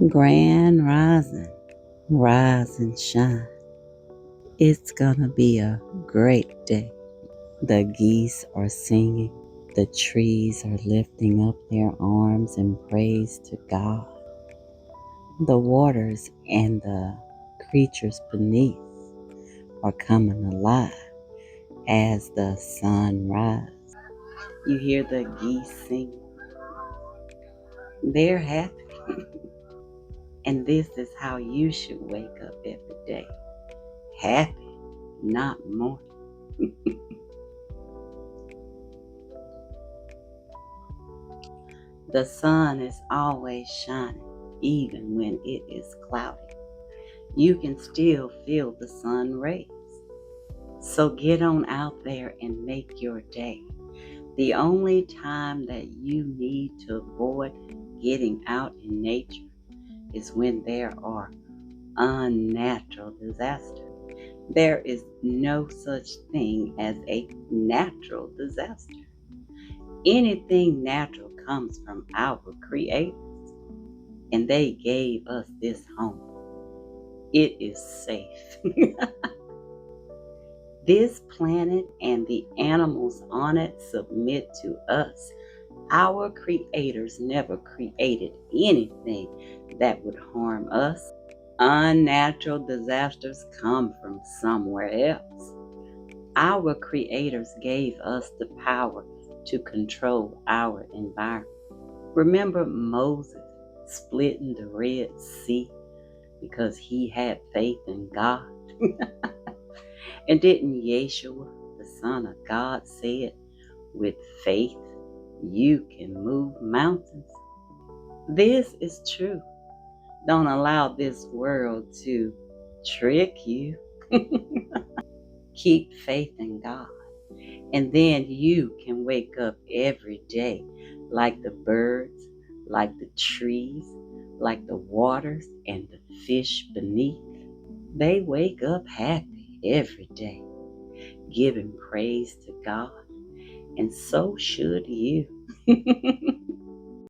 Grand rising, rise and shine. It's gonna be a great day. The geese are singing, the trees are lifting up their arms in praise to God. The waters and the creatures beneath are coming alive as the sun rises. You hear the geese sing. They're happy. And this is how you should wake up every day. Happy, not mourning. The sun is always shining, even when it is cloudy. You can still feel the sun rays. So get on out there and make your day. The only time that you need to avoid getting out in nature is when there are unnatural disasters. There is no such thing as a natural disaster. Anything natural comes from our creators, and they gave us this home. It is safe. This planet and the animals on it submit to us. Our creators never created anything that would harm us. Unnatural disasters come from somewhere else. Our creators gave us the power to control our environment. Remember Moses splitting the Red Sea because he had faith in God? And didn't Yeshua, the Son of God, say it? With faith, you can move mountains. This is true. Don't allow this world to trick you. Keep faith in God. And then you can wake up every day like the birds, like the trees, like the waters and the fish beneath. They wake up happy every day, giving praise to God. And so should you.